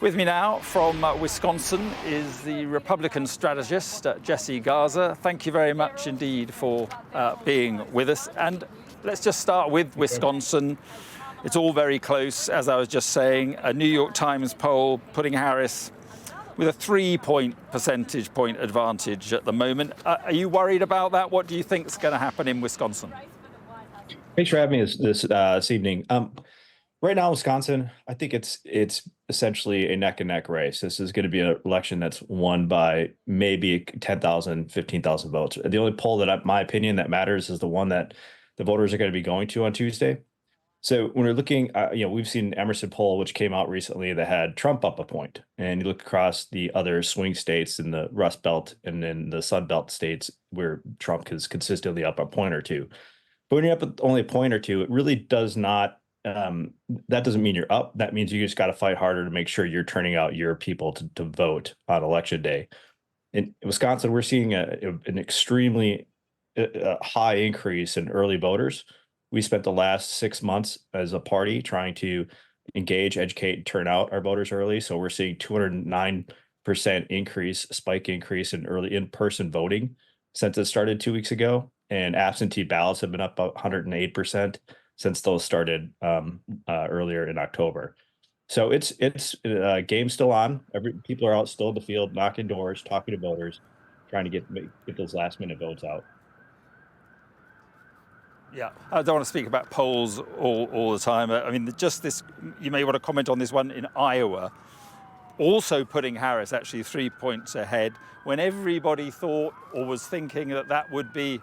With me now from Wisconsin is the Republican strategist, Jesse Garza. Thank you very much indeed for being with us. And let's just start with Wisconsin. It's all very close, as I was just saying. A New York Times poll putting Harris with a 3 percentage point advantage at the moment. Are you worried about that? What do you think is going to happen in Wisconsin? Thanks for having me this evening. Right now, Wisconsin, I think it's essentially a neck and neck race. This is going to be an election that's won by maybe 10,000, 15,000 votes. The only poll that, my opinion, that matters is the one that the voters are going to be going to on Tuesday. So when we're looking, we've seen Emerson poll, which came out recently, that had Trump up a point. And you look across the other swing states in the Rust Belt and in the Sun Belt states where Trump is consistently up a point or two. But when you're up only a point or two, it really does not. That doesn't mean you're up. That means you just got to fight harder to make sure you're turning out your people to vote on election day. In Wisconsin, we're seeing an extremely high increase in early voters. We spent the last 6 months as a party trying to engage, educate, and turn out our voters early. So we're seeing 209% spike increase in early in-person voting since it started 2 weeks ago. And absentee ballots have been up about 108% since those started earlier in October. So it's game's still on. People are out still in the field, knocking doors, talking to voters, trying to get those last minute votes out. Yeah, I don't want to speak about polls all the time. I mean, just this, you may want to comment on this one in Iowa, also putting Harris actually 3 points ahead when everybody thought or was thinking that would be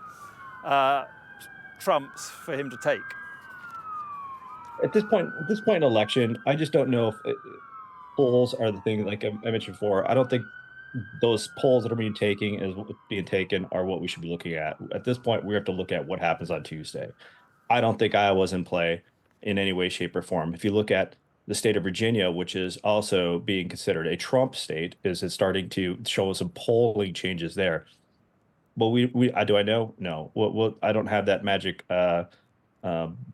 Trump's for him to take. At this point in election, I just don't know if polls are the thing. Like I mentioned before, I don't think those polls that are being taken are what we should be looking at. At this point, we have to look at what happens on Tuesday. I don't think Iowa's in play in any way, shape, or form. If you look at the state of Virginia, which is also being considered a Trump state, is it starting to show some polling changes there? Well, do I know? No. Well, I don't have that magic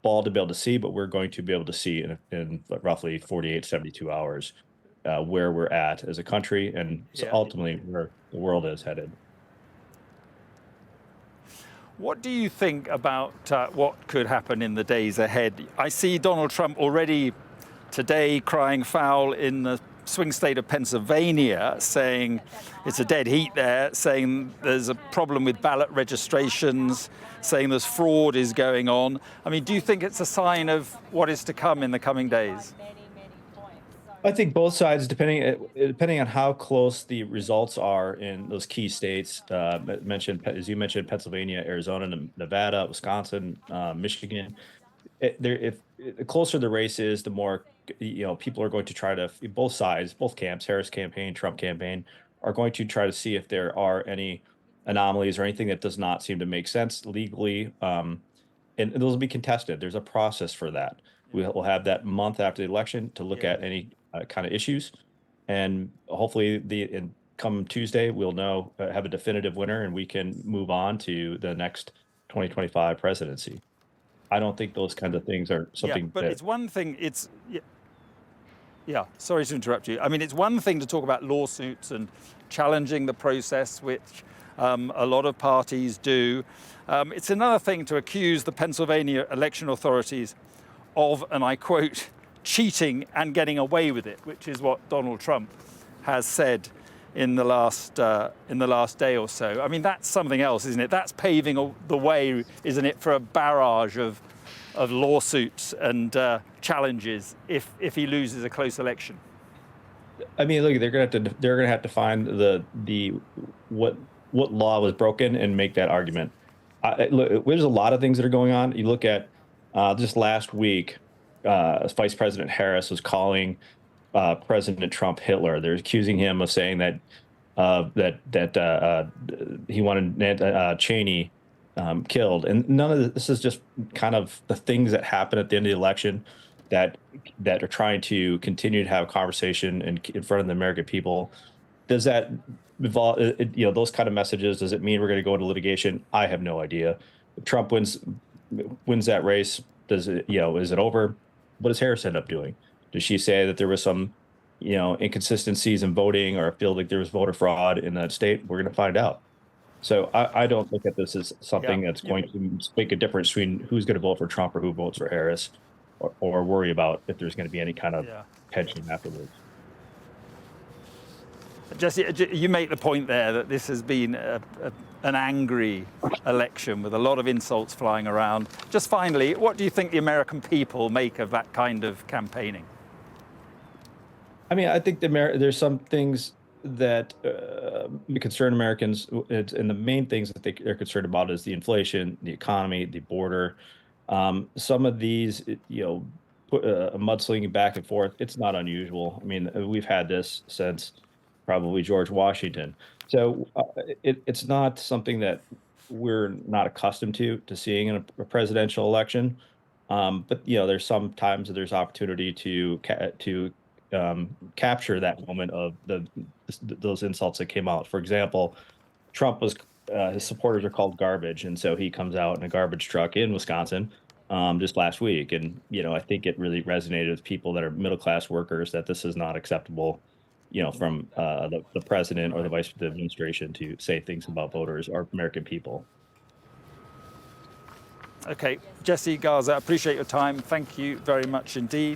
ball to be able to see, but we're going to be able to see in roughly 48, 72 hours where we're at as a country and ultimately where the world is headed. What do you think about what could happen in the days ahead? I see Donald Trump already today crying foul in the swing state of Pennsylvania, saying it's a dead heat there, saying there's a problem with ballot registrations, saying there's fraud is going on. I mean, do you think it's a sign of what is to come in the coming days? I think both sides, depending on how close the results are in those key states, as you mentioned, Pennsylvania, Arizona, Nevada, Wisconsin, Michigan. If the closer the race is, the more people are going to try to, both sides, both camps, Harris campaign, Trump campaign, are going to try to see if there are any anomalies or anything that does not seem to make sense legally, and those will be contested. There's a process for that. We'll have that month after the election to look at any kind of issues, and hopefully come Tuesday we'll have a definitive winner and we can move on to the next 2025 presidency. I don't think those kinds of things are something. Yeah, but it's one thing. Sorry to interrupt you. I mean, it's one thing to talk about lawsuits and challenging the process, which a lot of parties do. It's another thing to accuse the Pennsylvania election authorities of, and I quote, cheating and getting away with it, which is what Donald Trump has said in the last day or so. I mean, that's something else, isn't it? That's paving the way, isn't it, for a barrage of lawsuits and challenges if he loses a close election. I mean, look, they're gonna have to find what law was broken and make that argument. Look, there's a lot of things that are going on. You look at just last week, Vice President Harris was calling President Trump Hitler. They're accusing him of saying that he wanted Cheney killed, and none of this is just kind of the things that happen at the end of the election that are trying to continue to have a conversation in front of the American people. Does that involve, those kind of messages? Does it mean we're going to go into litigation? I have no idea. If Trump wins that race, is it over? What does Harris end up doing? Does she say that there was some inconsistencies in voting or feel like there was voter fraud in that state, we're going to find out. So I don't look at this as something that's going to make a difference between who's going to vote for Trump or who votes for Harris, or worry about if there's going to be any kind of tension afterwards. Jesse, you make the point there that this has been an angry election with a lot of insults flying around. Just finally, what do you think the American people make of that kind of campaigning? I mean, I think there's some things that concern Americans, and the main things that they're concerned about is the inflation, the economy, the border. Some of these, mudslinging back and forth, it's not unusual. I mean, we've had this since probably George Washington. So it's not something that we're not accustomed to seeing in a presidential election. But there's sometimes there's opportunity to capture that moment of those insults that came out. For example, Trump was his supporters are called garbage, and so he comes out in a garbage truck in Wisconsin just last week, and I think it really resonated with people that are middle class workers that this is not acceptable. From the president or the vice the administration to say things about voters or American people. Okay, Jesse Garza, appreciate your time. Thank you very much indeed.